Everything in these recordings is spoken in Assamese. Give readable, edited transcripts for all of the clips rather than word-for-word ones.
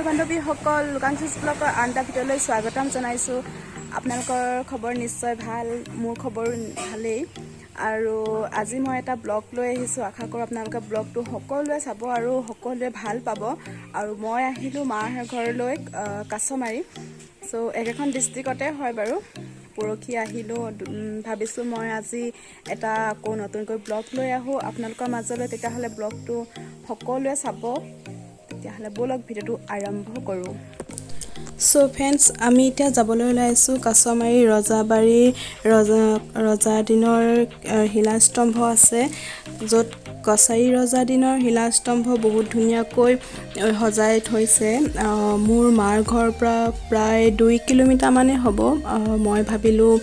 বান্ধৱীসকল লুকাংচিছ ব্লগৰ আন এটা ভিডিঅ'লৈ স্বাগতম জনাইছোঁ। আপোনালোকৰ খবৰ নিশ্চয় ভাল, মোৰ খবৰ ভালেই। আৰু আজি মই এটা ব্লগ লৈ আহিছোঁ। আশা কৰোঁ আপোনালোকে ব্লগটো সকলোৱে চাব আৰু সকলোৱে ভাল পাব। আৰু মই আহিলোঁ মাৰ ঘৰলৈ কাছমাৰী। একেখন ডিষ্ট্ৰিক্টতে হয় বাৰু। পৰহি আহিলোঁ, ভাবিছোঁ মই আজি এটা আকৌ নতুনকৈ ব্লগ লৈ আহোঁ আপোনালোকৰ মাজলৈ। তেতিয়াহ'লে ব্লগটো সকলোৱে চাব। তেতিয়াহ'লে ব'লক ভিডিঅ'টো আৰম্ভ কৰোঁ। ফ্ৰেণ্ডছ, আমি এতিয়া যাবলৈ ওলাইছোঁ কাছমাৰী ৰজাবাৰী। ৰজা দিনৰ শিলাস্তম্ভ আছে, য'ত কছাৰী ৰজা দিনৰ শিলাস্তম্ভ বহুত ধুনীয়াকৈ সজাই থৈছে। মোৰ মাৰ ঘৰৰ পৰা প্ৰায় 2 কিলোমিটাৰমানেই হ'ব। মই ভাবিলোঁ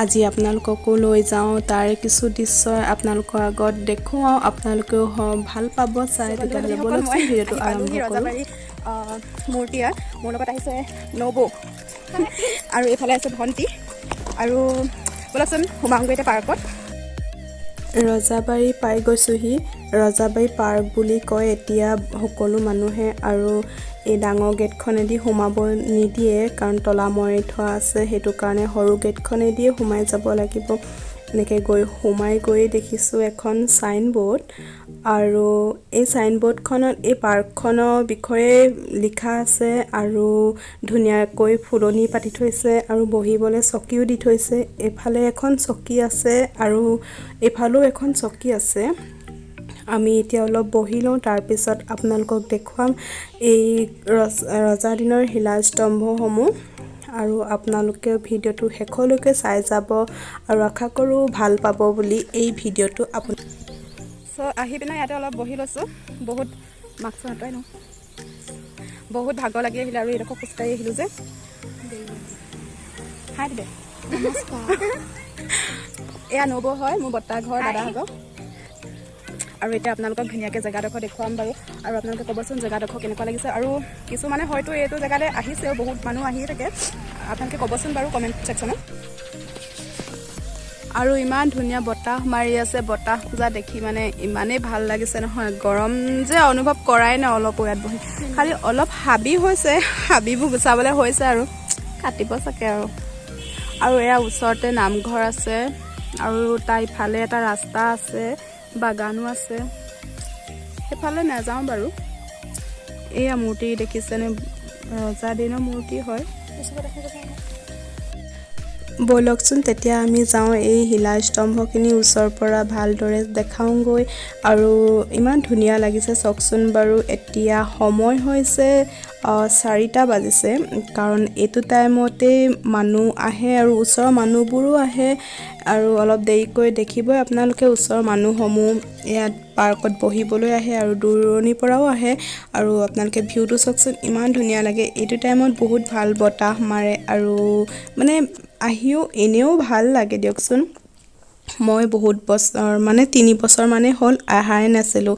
আজি আপোনালোককো লৈ যাওঁ, তাৰ কিছু দৃশ্য আপোনালোকৰ আগত দেখুৱাওঁ, আপোনালোকেও ভাল পাব চাই। তেতিয়াহ'লে ব'লকচোন ভিডিঅ'টো আৰম্ভ কৰোঁ। মূৰ্তি মোৰ লগত আহিছে নবৌ আৰু এইফালে আছে ভণ্টি। আৰু ব'লকচোন সোমাওঁগৈ এতিয়া পাৰ্কত। ৰজাবাৰী পাই গৈছোঁহি। ৰজাবাৰী পাৰ্ক বুলি কয় এতিয়া সকলো মানুহে। আৰু এই ডাঙৰ গেটখনেদি সোমাব নিদিয়ে, কাৰণ তলা মৰি থোৱা আছে। সেইটো কাৰণে সৰু গেটখনেদিয়ে সোমাই যাব লাগিব। এনেকৈ সোমাই গৈ দেখিছোঁ এখন ছাইনবোৰ্ড। আৰু এই ছাইনবোৰ্ডখনত এই পাৰ্কখনৰ বিষয়ে লিখা আছে আৰু ধুনীয়াকৈ ফুলনি পাতি থৈছে আৰু বহিবলৈ চকীও দি থৈছে। এইফালে এখন চকী আছে আৰু এইফালেও এখন চকী আছে। আমি এতিয়া অলপ বহি লওঁ, তাৰপিছত আপোনালোকক দেখুৱাম এই ৰজা দিনৰ শিলাস্তম্ভসমূহ। আৰু আপোনালোকে ভিডিঅ'টো শেষলৈকে চাই যাব আৰু আশা কৰোঁ ভাল পাব বুলি এই ভিডিঅ'টো আহি পিনে ইয়াতে অলপ বহি লৈছোঁ। বহুত মাস্ক নাটাই ন, বহুত ভাগৰ লাগি আহিলে আৰু এইডোখৰ খোজকাঢ়ি আহিলোঁ যে। হাই দে, এয়া নবৌ হয়, মোৰ বৰ্তাৰ ঘৰ, দাদাহঁতৰ। আৰু এতিয়া আপোনালোকক ধুনীয়াকৈ জেগাডোখৰ দেখুৱাম বাৰু। আৰু আপোনালোকে ক'বচোন জেগাডোখৰ কেনেকুৱা লাগিছে। আৰু কিছুমানে হয়তো এইটো জেগালৈ আহিছেও, বহুত মানুহ আহিয়ে থাকে। আপোনালোকে ক'বচোন বাৰু কমেণ্ট ছেকশ্যনত। আৰু ইমান ধুনীয়া বতাহ মাৰি আছে, বতাহ পূজা দেখি মানে ইমানেই ভাল লাগিছে নহয়। গৰম যে অনুভৱ কৰাই নাই অলপো ইয়াত বহি। খালি অলপ হাবি হৈছে, হাবিবোৰ গুচাবলৈ হৈছে আৰু কাটিব চাগে আৰু এয়া ওচৰতে নামঘৰ আছে। আৰু তাৰ ইফালে এটা ৰাস্তা আছে, বাগানো আছে। সেইফালে নাযাওঁ বাৰু। এয়া মূৰ্তি দেখিছেনে, ৰজা দিনৰ মূৰ্তি হয়। ব'লকচোন তেতিয়া আমি যাওঁ, এই শিলাস্তম্ভখিনি ওচৰৰ পৰা ভালদৰে দেখাওঁগৈ। আৰু ইমান ধুনীয়া লাগিছে চাওকচোন বাৰু। এতিয়া সময় হৈছে 4টা বাজিছে, কাৰণ এইটো টাইমতেই মানুহ আহে আৰু ওচৰৰ মানুহবোৰো আহে। আৰু অলপ দেৰিকৈ দেখিবই আপোনালোকে ওচৰৰ মানুহসমূহ ইয়াত পাৰ্কত বহিবলৈ আহে আৰু দূৰণিৰ পৰাও আহে। আৰু আপোনালোকে ভিউটো চাওকচোন, ইমান ধুনীয়া লাগে। এইটো টাইমত বহুত ভাল বতাহ মাৰে আৰু মানে আহিও এনেও ভাল লাগে দিয়কচোন। মই বহুত বছৰ 3 বছৰ মানে হ'ল অহাই নাছিলোঁ।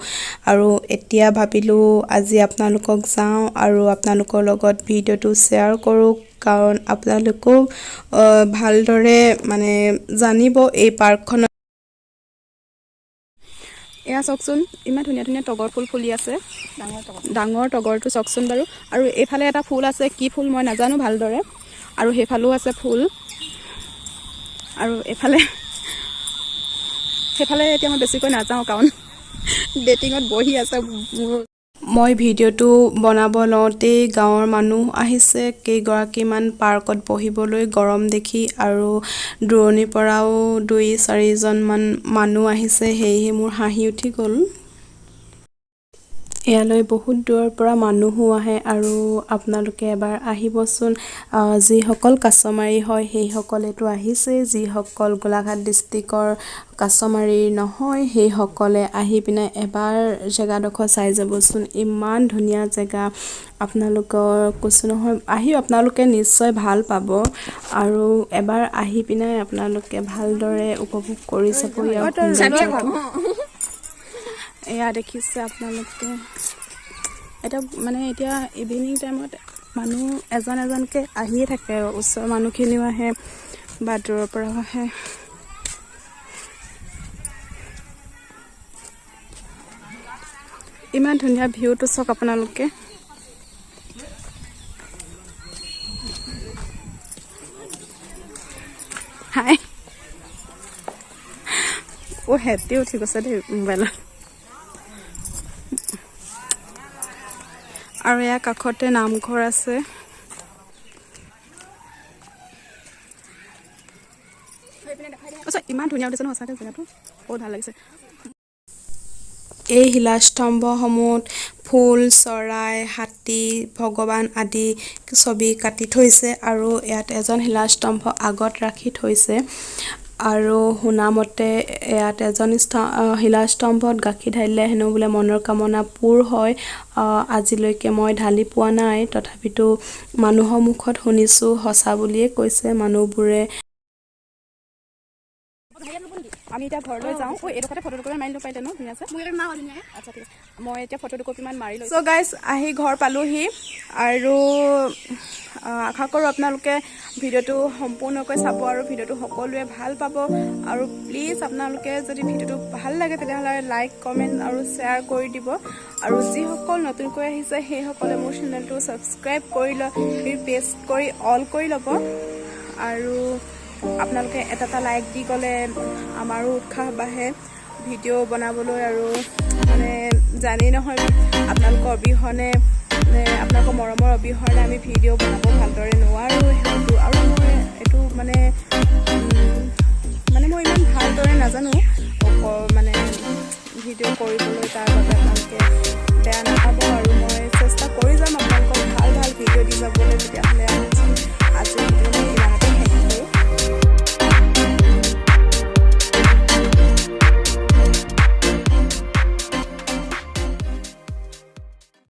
আৰু এতিয়া ভাবিলোঁ আজি আপোনালোকক যাওঁ আৰু আপোনালোকৰ লগত ভিডিঅ'টো শ্বেয়াৰ কৰোঁ, কাৰণ আপোনালোকেও ভালদৰে মানে জানিব এই পাৰ্কখনত। এয়া চাওকচোন, ইমান ধুনীয়া ধুনীয়া তগৰ ফুল ফুলি আছে, ডাঙৰ তগৰটো চাওকচোন বাৰু। আৰু এইফালে এটা ফুল আছে, কি ফুল মই নাজানো ভালদৰে। আৰু সেইফালেও আছে ফুল। আৰু সেইফালে এতিয়া মই বেছিকৈ নাযাওঁ, কাৰণ ডেটিঙত বহি আছে মোৰ। মই ভিডিঅ'টো বনাব লওঁতেই গাঁৱৰ মানুহ আহিছে কেইগৰাকীমান পাৰ্কত বহিবলৈ গৰম দেখি। আৰু দূৰণিৰ পৰাও 2-4জনমান মানুহ আহিছে, সেয়েহে মোৰ হাঁহি উঠি গ'ল। ইয়ালৈ বহুত দূৰৰ পৰা মানুহো আহে। আৰু আপোনালোকে এবাৰ আহিবচোন। যিসকল কাছমাৰী হয় সেইসকলেতো আহিছেই, যিসকল গোলাঘাট ডিষ্ট্ৰিক্টৰ কাছমাৰী নহয় সেইসকলে আহি পিনে এবাৰ জেগাডোখৰ চাই যাবচোন। ইমান ধুনীয়া জেগা, আপোনালোকৰ কৈছোঁ নহয়, আহি আপোনালোকে নিশ্চয় ভাল পাব। আৰু এবাৰ আহি পিনে আপোনালোকে ভালদৰে উপভোগ কৰি যাব ইয়াৰ সৌন্দৰ্যটো। এয়া দেখিছে আপোনালোকে, এটা মানে এতিয়া ইভিনিং টাইমত মানুহ এজন এজনকৈ আহিয়ে থাকে। ওচৰৰ মানুহখিনিও আহে বা দূৰৰ পৰাও আহে। ইমান ধুনীয়া ভিউটো চাওক আপোনালোকে। হাই ও হেতি উঠি গৈছে দেই মোবাইলত আৰু ইয়াৰ কাষতে নামঘৰ আছে আচ্ছা ইমান ধুনীয়া উঠিছে ন সঁচাকৈ জেগাটো বহুত ভাল লাগিছে এই শিলাস্তম্ভসমূহত ফুল চৰাই হাতী ভগৱান আদি ছবি কাটি থৈছে আৰু ইয়াত এজন শিলাস্তম্ভ আগত ৰাখি থৈছে আৰু শুনামতে ইয়াত এজন শিলাস্তম্ভত গাখীৰ ঢালিলে হেনো বোলে মনৰ কামনা পূৰ হয় আজিলৈকে মই ঢালি পোৱা নাই তথাপিতো মানুহৰ মুখত শুনিছোঁ সঁচা বুলিয়ে কৈছে মানুহবোৰে আমি এতিয়া ঘৰলৈ যাওঁ ঐ এইডোখৰতে ফটো দুকপি মাৰি ল'ব পাৰিলে ন ধুনীয়া আছে আচ্ছা ঠিক আছে মই এতিয়া ফটো দুকপিমান মাৰি লৈছোঁ চ' গাইজ আহি ঘৰ পালোহি আৰু আশা কৰোঁ আপোনালোকে ভিডিঅ'টো সম্পূৰ্ণকৈ চাব আৰু ভিডিঅ'টো সকলোৱে ভাল পাব আৰু প্লিজ আপোনালোকে যদি ভিডিঅ'টো ভাল লাগে তেতিয়াহ'লে লাইক কমেণ্ট আৰু শ্বেয়াৰ কৰি দিব আৰু যিসকল নতুনকৈ আহিছে সেইসকলে মোৰ চেনেলটো ছাবস্ক্ৰাইব কৰি প্ৰেছ কৰি অল কৰি ল'ব আৰু আপোনালোকে এটা লাইক দি গ'লে আমাৰো উৎসাহ বাঢ়ে ভিডিঅ' বনাবলৈ আৰু মানে জানেই নহয় আপোনালোকৰ অবিহনে আপোনালোকৰ মৰমৰ অবিহনে আমি ভিডিঅ' বনাব ভালদৰে নোৱাৰোঁ